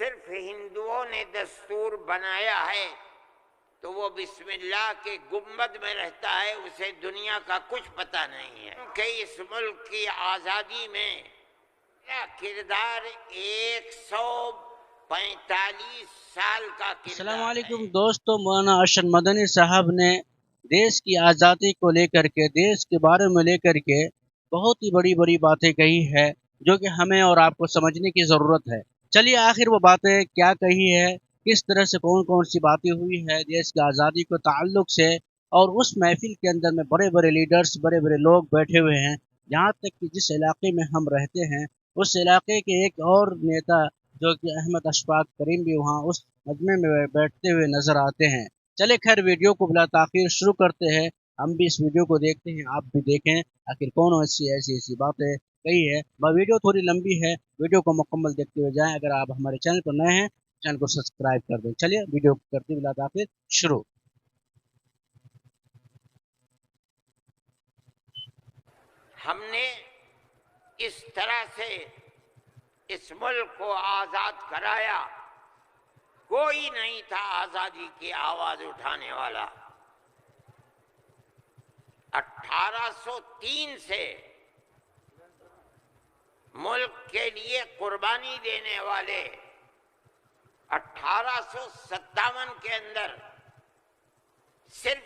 صرف ہندوؤں نے دستور بنایا ہے تو وہ بسم اللہ کے گنبد میں رہتا ہے، اسے دنیا کا کچھ پتہ نہیں ہے کہ اس ملک کی آزادی میں میرا کردار 145 سال کا السلام کردار علیکم ہے۔ دوستو، مولانا ارشد مدنی صاحب نے دیش کی آزادی کو لے کر کے، دیش کے بارے میں لے کر کے بہت ہی بڑی بڑی باتیں کہی ہے، جو کہ ہمیں اور آپ کو سمجھنے کی ضرورت ہے۔ چلیے آخر وہ باتیں کیا کہی ہے، کس طرح سے کون کون سی باتیں ہوئی ہے دیش کی آزادی کو تعلق سے، اور اس محفل کے اندر میں بڑے بڑے لیڈرز، بڑے بڑے لوگ بیٹھے ہوئے ہیں، یہاں تک کہ جس علاقے میں ہم رہتے ہیں اس علاقے کے ایک اور نیتا جو کہ احمد اشفاق کریم بھی وہاں اس مجمع میں بیٹھتے ہوئے نظر آتے ہیں۔ چلے خیر، ویڈیو کو بلا تاخیر شروع کرتے ہیں، ہم بھی اس ویڈیو کو دیکھتے ہیں، آپ بھی دیکھیں آخر کون ایسی باتیں کہی ہے۔ ویڈیو تھوڑی لمبی ہے، ویڈیو کو مکمل دیکھتے ہوئے جائیں۔ اگر آپ ہمارے چینل پر نئے ہیں چینل کو سبسکرائب کر دیں۔ چلیے ویڈیو کو کرتے بلا تاخیر شروع۔ ہم نے اس طرح سے اس ملک کو آزاد کرایا، کوئی نہیں تھا آزادی کی آواز اٹھانے والا۔ 1803 سے ملک کے لیے قربانی دینے والے 1857 کے اندر صرف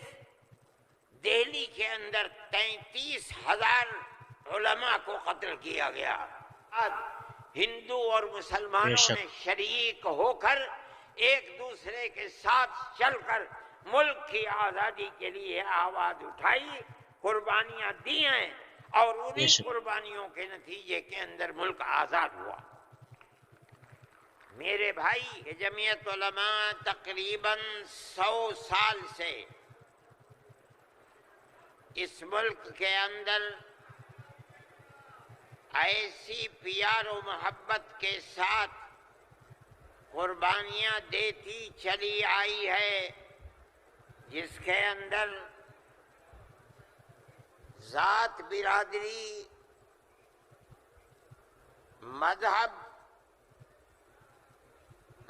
دہلی کے اندر 33,000 علماء کو قتل کیا گیا۔ ہندو اور بے مسلمانوں شک نے شریک ہو کر ایک دوسرے کے ساتھ چل کر ملک کی آزادی کے لیے آواز اٹھائی، قربانیاں دی ہیں، اور بے انہی شک قربانیوں کے نتیجے کے اندر ملک آزاد ہوا۔ میرے بھائی، یہ جمعیت علماء تقریباً 100 سال سے اس ملک کے اندر ایسی پیار و محبت کے ساتھ قربانیاں دیتی چلی آئی ہے جس کے اندر ذات، برادری، مذہب،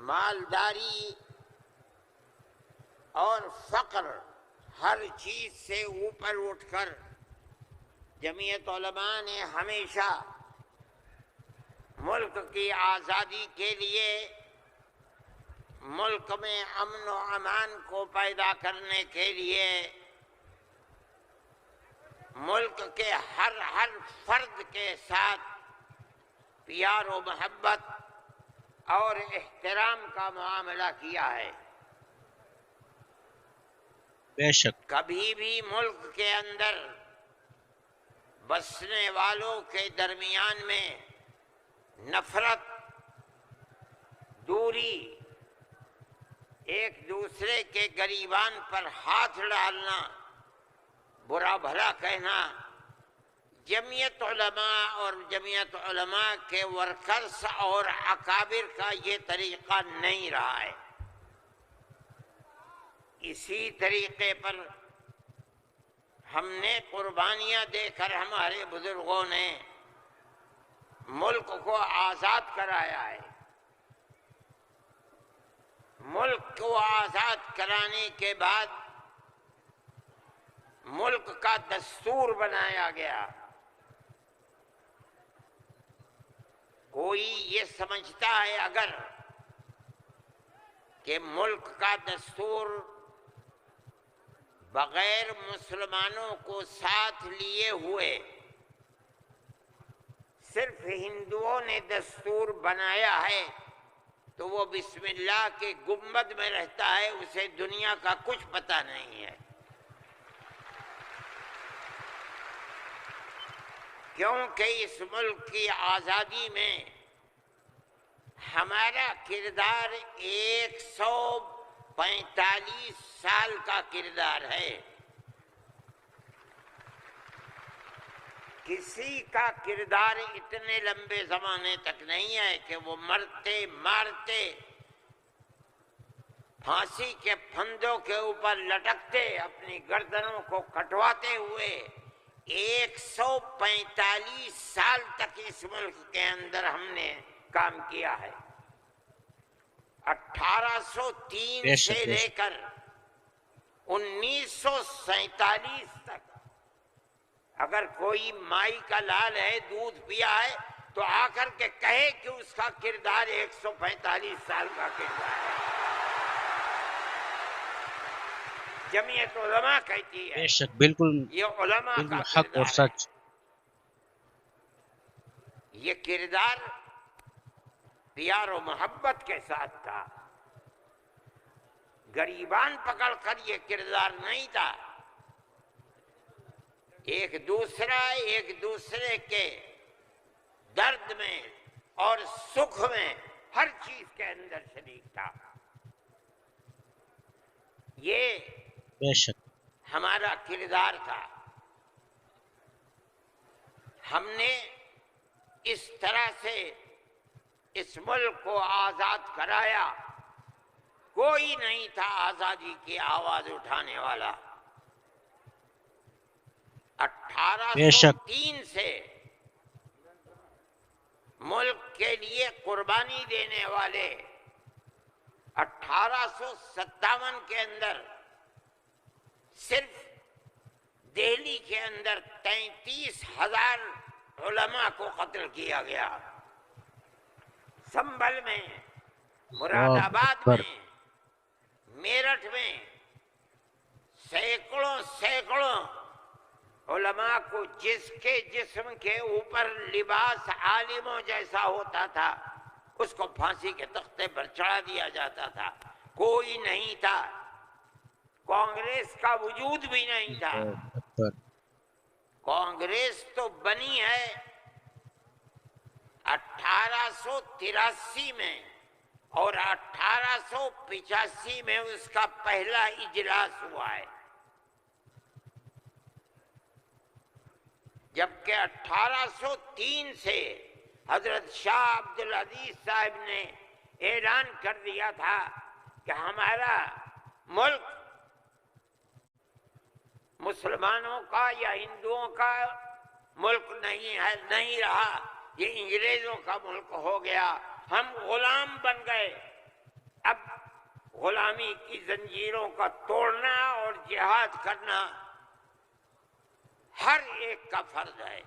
مالداری اور فقر، ہر چیز سے اوپر اٹھ کر جمعیت علماء نے ہمیشہ ملک کی آزادی کے لیے، ملک میں امن و امان کو پیدا کرنے کے لیے، ملک کے ہر فرد کے ساتھ پیار و محبت اور احترام کا معاملہ کیا ہے۔ بے شک کبھی بھی ملک کے اندر بسنے والوں کے درمیان میں نفرت، دوری، ایک دوسرے کے گریبان پر ہاتھ ڈالنا، برا بھلا کہنا، جمعیت علماء اور جمعیت علماء کے ورکرز اور اکابر کا یہ طریقہ نہیں رہا ہے۔ اسی طریقے پر ہم نے قربانیاں دے کر ہمارے بزرگوں نے ملک کو آزاد کرایا ہے۔ ملک کو آزاد کرانے کے بعد ملک کا دستور بنایا گیا۔ کوئی یہ سمجھتا ہے اگر کہ ملک کا دستور بغیر مسلمانوں کو ساتھ لیے ہوئے صرف ہندوؤں نے دستور بنایا ہے تو وہ بسم اللہ کے گنبد میں رہتا ہے، اسے دنیا کا کچھ پتہ نہیں ہے۔ کیونکہ اس ملک کی آزادی میں ہمارا کردار 145 سال کا کردار ہے۔ کسی کا کردار اتنے لمبے زمانے تک نہیں ہے کہ وہ مرتے مارتے، پھانسی کے پھندوں کے اوپر لٹکتے، اپنی گردنوں کو کٹواتے ہوئے 145 سال تک اس ملک کے اندر ہم نے کام کیا ہے۔ 1803 بے شک سے بے لے شک کر 1947 تک اگر کوئی مائی کا لال ہے، دودھ پیا ہے، تو آ کر کے کہے کہ اس کا کردار 145 سال کا کردار ہے۔ جمعیت علماء کہتی بے ہے شک، بالکل یہ علماء بالکل کا حق اور کردار ہے۔ سچ۔ یہ کردار پیار و محبت کے ساتھ تھا، گریبان پکڑ کر یہ کردار نہیں تھا۔ ایک دوسرے کے درد میں اور سکھ میں ہر چیز کے اندر شریک تھا۔ یہ بے شک ہمارا کردار تھا۔ ہم نے اس طرح سے اس ملک کو آزاد کرایا، کوئی نہیں تھا آزادی کی آواز اٹھانے والا۔ بے شک 1803 سے ملک کے لیے قربانی دینے والے 1857 کے اندر صرف دہلی کے اندر 33,000 علماء کو قتل کیا گیا۔ سنبھل میں، مراد اللہ آباد اکبر۔ میں، میرٹھ میں سینکڑوں علماء کو جس کے جسم کے اوپر لباس عالموں جیسا ہوتا تھا اس کو پھانسی کے تختے پر چڑھا دیا جاتا تھا۔ کوئی نہیں تھا، کانگریس کا وجود بھی نہیں تھا۔ اللہ اکبر۔ کانگریس تو بنی ہے 1883 میں، اور 1885 میں اس کا پہلا اجلاس ہوا ہے، جبکہ 1803 سے حضرت شاہ عبدالعزیز صاحب نے اعلان کر دیا تھا کہ ہمارا ملک مسلمانوں کا یا ہندوؤں کا ملک نہیں ہے، نہیں رہا، یہ انگریزوں کا ملک ہو گیا، ہم غلام بن گئے۔ اب غلامی کی زنجیروں کا توڑنا اور جہاد کرنا ہر ایک کا فرض ہے،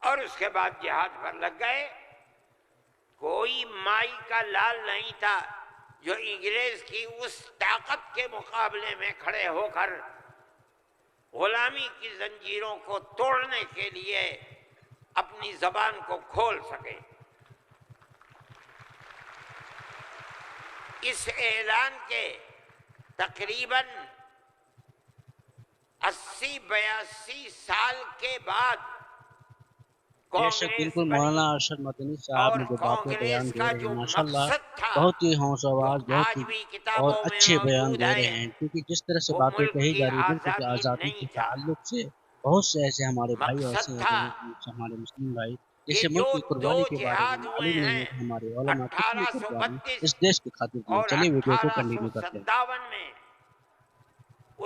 اور اس کے بعد جہاد پر لگ گئے۔ کوئی مائی کا لال نہیں تھا جو انگریز کی اس طاقت کے مقابلے میں کھڑے ہو کر غلامی کی زنجیروں کو توڑنے کے لیے اپنی زبان کو کھول سکے۔ اس اعلان کے تقریباً 80-82 سال کے بعد بے شک، کانگریس بالکل مولانا بنی، ارشد مدنی صاحب اور نے جو باتیں بیان کانگریس دے کا رہے جو ہیں ماشاءاللہ مقصد تھا بہت ہی حوصلہ جو آواز، بہت آج ہی بھی اور کتابوں میں اچھے بیان موجود دے رہے ہے، ہیں، کیونکہ جس طرح سے وہ باتیں ملک کہی کی جا رہی ہیں ملک کی آزادی آزادی کے نہیں تھا، تعلق سے بہت سے ایسے ہمارے بھائی ایسے مقصد ہیں تھا جو ہمارے مسلم بھائی کہ جسے جو ملک کی دو قربانی کے بارے میں جہاد ہوئے معلوم نہیں ہیں ہے کہ ہمارے علماء کتنی قربانی 1832 اس دیش کی خاطر دی۔ اور چلیے ویڈیو کو کنٹینیو کرتے ہیں۔ 1857 میں،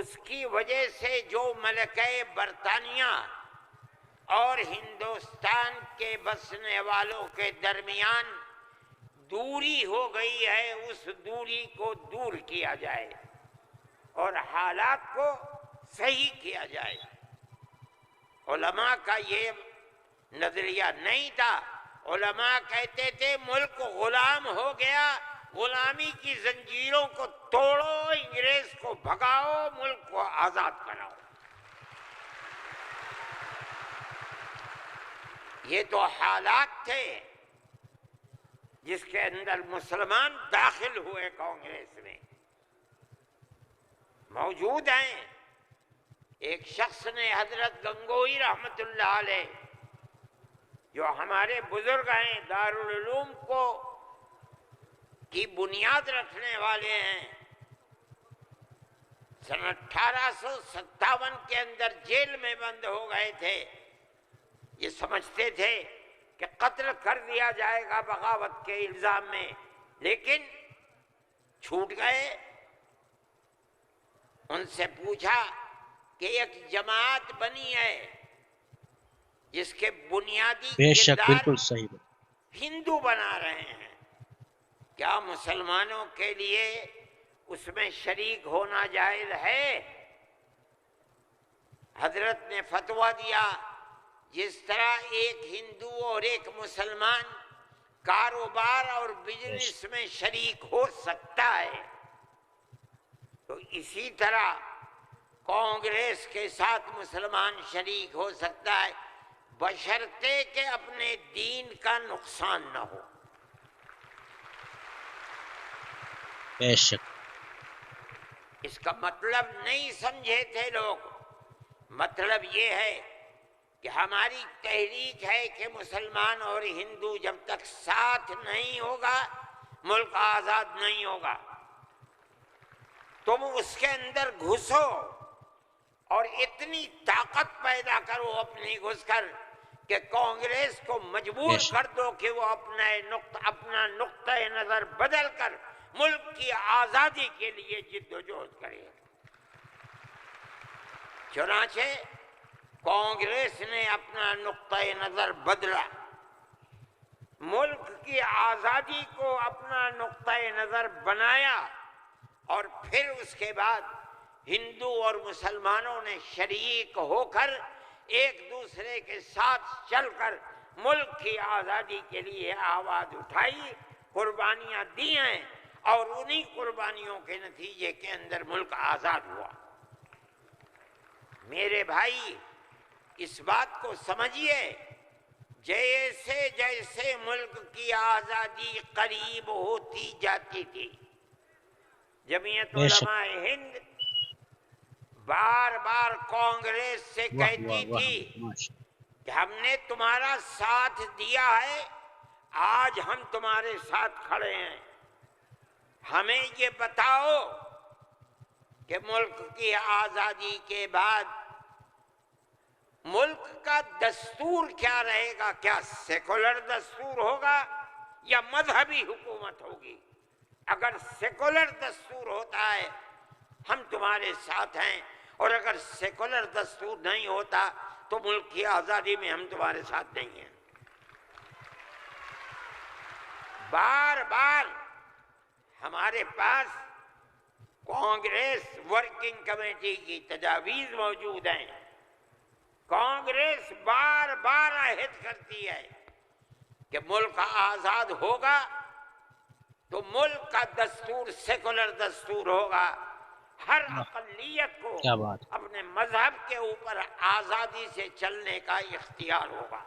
اس کی وجہ سے جو ملکہ برطانیہ اور ہندوستان کے بسنے والوں کے درمیان دوری ہو گئی ہے، اس دوری کو دور کیا جائے اور حالات کو صحیح کیا جائے۔ علماء کا یہ نظریہ نہیں تھا، علماء کہتے تھے ملک غلام ہو گیا، غلامی کی زنجیروں کو توڑو، انگریز کو بھگاؤ، ملک کو آزاد کراؤ۔ یہ تو حالات تھے جس کے اندر مسلمان داخل ہوئے کانگریس میں، موجود ہیں۔ ایک شخص نے، حضرت گنگوئی رحمت اللہ علیہ، جو ہمارے بزرگ ہیں، دارالعلوم کو کی بنیاد رکھنے والے ہیں، سن 1857 کے اندر جیل میں بند ہو گئے تھے۔ یہ سمجھتے تھے کہ قتل کر دیا جائے گا بغاوت کے الزام میں، لیکن چھوٹ گئے۔ ان سے پوچھا کہ ایک جماعت بنی ہے جس کے بنیادی بے شک، کردار بالکل صحیح بات۔ ہندو بنا رہے ہیں، کیا مسلمانوں کے لیے اس میں شریک ہونا جائز ہے؟ حضرت نے فتویٰ دیا جس طرح ایک ہندو اور ایک مسلمان کاروبار اور بزنس میں شریک ہو سکتا ہے، تو اسی طرح کانگریس کے ساتھ مسلمان شریک ہو سکتا ہے، بشرطے کہ اپنے دین کا نقصان نہ ہو۔ بے شک اس کا مطلب نہیں سمجھے تھے لوگ، مطلب یہ ہے کہ ہماری تحریک ہے کہ مسلمان اور ہندو جب تک ساتھ نہیں ہوگا ملک آزاد نہیں ہوگا۔ تم اس کے اندر گھسو اور اتنی طاقت پیدا کرو اپنی گھس کر کہ کانگریس کو مجبور کر دو کہ وہ اپنا نقطہ نظر بدل کر ملک کی آزادی کے لیے جد و جہد کرے۔ چنانچہ کانگریس نے اپنا نقطہ نظر بدلا، ملک کی آزادی کو اپنا نقطہ نظر بنایا، اور پھر اس کے بعد ہندو اور مسلمانوں نے شریک ہو کر ایک دوسرے کے ساتھ چل کر ملک کی آزادی کے لیے آواز اٹھائی، قربانیاں دی ہیں، اور انہی قربانیوں کے نتیجے کے اندر ملک آزاد ہوا۔ میرے بھائی اس بات کو سمجھیے، جیسے جیسے ملک کی آزادی قریب ہوتی جاتی تھی، جمعیت علماء ہند بار بار کانگریس سے کہتی تھی کہ ہم نے تمہارا ساتھ دیا ہے، آج ہم تمہارے ساتھ کھڑے ہیں، ہمیں یہ بتاؤ کہ ملک کی آزادی کے بعد ملک کا دستور کیا رہے گا، کیا سیکولر دستور ہوگا یا مذہبی حکومت ہوگی؟ اگر سیکولر دستور ہوتا ہے ہم تمہارے ساتھ ہیں، اور اگر سیکولر دستور نہیں ہوتا تو ملک کی آزادی میں ہم تمہارے ساتھ نہیں ہیں۔ بار بار ہمارے پاس کانگریس ورکنگ کمیٹی کی تجاویز موجود ہیں، کانگریس بار بار عہد کرتی ہے کہ ملک آزاد ہوگا تو ملک کا دستور سیکولر دستور ہوگا، ہر اقلیت کو اپنے مذہب کے اوپر آزادی سے چلنے کا اختیار ہوگا۔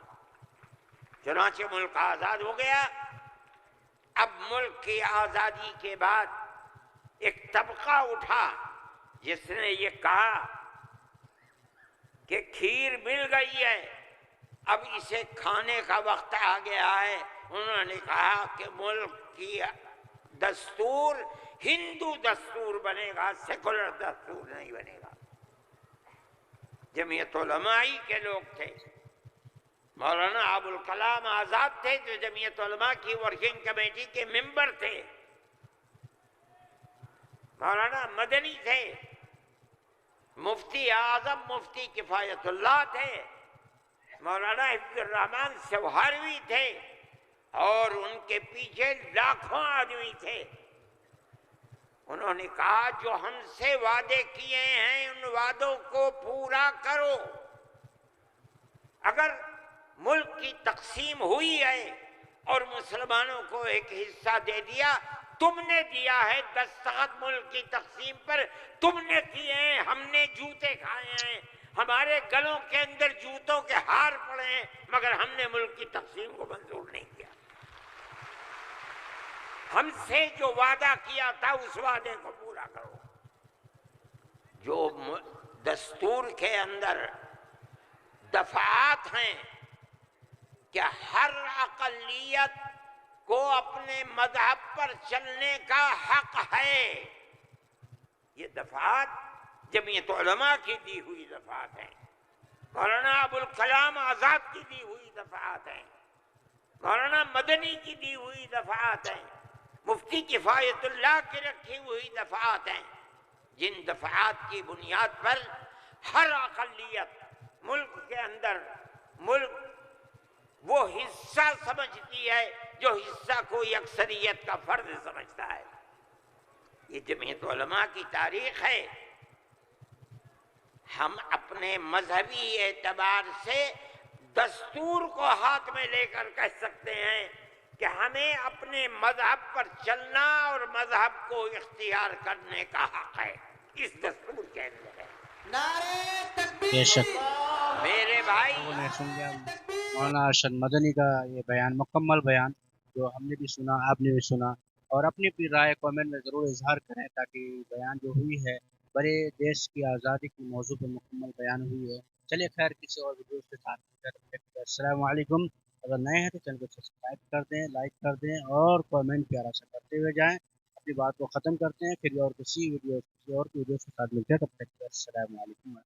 چنانچہ ملک آزاد ہو گیا۔ اب ملک کی آزادی کے بعد ایک طبقہ اٹھا جس نے یہ کہا کہ کھیر مل گئی ہے، اب اسے کھانے کا وقت آ گیا ہے۔ انہوں نے کہا کہ ملک کی دستور ہندو دستور بنے گا، سیکولر دستور نہیں بنے گا۔ جمعیت علماء کے لوگ تھے، مولانا ابوالکلام آزاد تھے جو جمعیت علماء کی ورکنگ کمیٹی کے ممبر تھے، مولانا مدنی تھے، مفتی اعظم مفتی کفایت اللہ تھے، مولانا حفظ الرحمن سوہاروی تھے، اور ان کے پیچھے لاکھوں آدمی تھے۔ انہوں نے کہا جو ہم سے وعدے کیے ہیں ان وعدوں کو پورا کرو۔ اگر ملک کی تقسیم ہوئی ہے اور مسلمانوں کو ایک حصہ دے دیا، تم نے دیا ہے دستخط ملک کی تقسیم پر، تم نے کیے ہیں، ہم نے جوتے کھائے ہیں، ہمارے گلوں کے اندر جوتوں کے ہار پڑے ہیں، مگر ہم نے ملک کی تقسیم کو منظور نہیں کیا۔ ہم سے جو وعدہ کیا تھا اس وعدے کو پورا کرو۔ جو دستور کے اندر دفعات ہیں کہ ہر اقلیت کو اپنے مذہب پر چلنے کا حق ہے، یہ دفعات جمعیت علماء کی دی ہوئی دفعات ہیں، مولانا ابوالکلام آزاد کی دی ہوئی دفعات ہیں، مولانا مدنی کی دی ہوئی دفعات ہیں، مفتی کفایت اللہ کی رکھی ہوئی دفعات ہیں، جن دفعات کی بنیاد پر ہر اقلیت ملک کے اندر ملک وہ حصہ سمجھتی ہے جو حصہ کوئی اکثریت کا فرض سمجھتا ہے۔ یہ جمعیت علماء کی تاریخ ہے۔ ہم اپنے مذہبی اعتبار سے دستور کو ہاتھ میں لے کر کہہ سکتے ہیں کہ ہمیں اپنے مذہب پر چلنا اور مذہب کو اختیار کرنے کا حق ہے، اس دستور کے اندر ہے۔ بے شک میرے بھائی، نے سن لیا مولانا ارشد مدنی کا یہ بیان، مکمل بیان جو ہم نے بھی سنا، آپ نے بھی سنا، اور اپنی اپنی رائے کامنٹ میں ضرور اظہار کریں تاکہ بیان جو ہوئی ہے بڑے دیش کی آزادی کی موضوع پر مکمل بیان ہوئی ہے۔ چلیے خیر، کسی اور ویڈیو کے ساتھ السلام علیکم۔ اگر نئے ہیں تو چینل کو سبسکرائب کر دیں، لائک کر دیں اور کامنٹ پیارا سا کرتے ہوئے جائیں۔ اپنی بات کو ختم کرتے ہیں، پھر اور کسی ویڈیو کسی اور ویڈیو کے ساتھ ملتے ہیں، تب تک السلام علیکم۔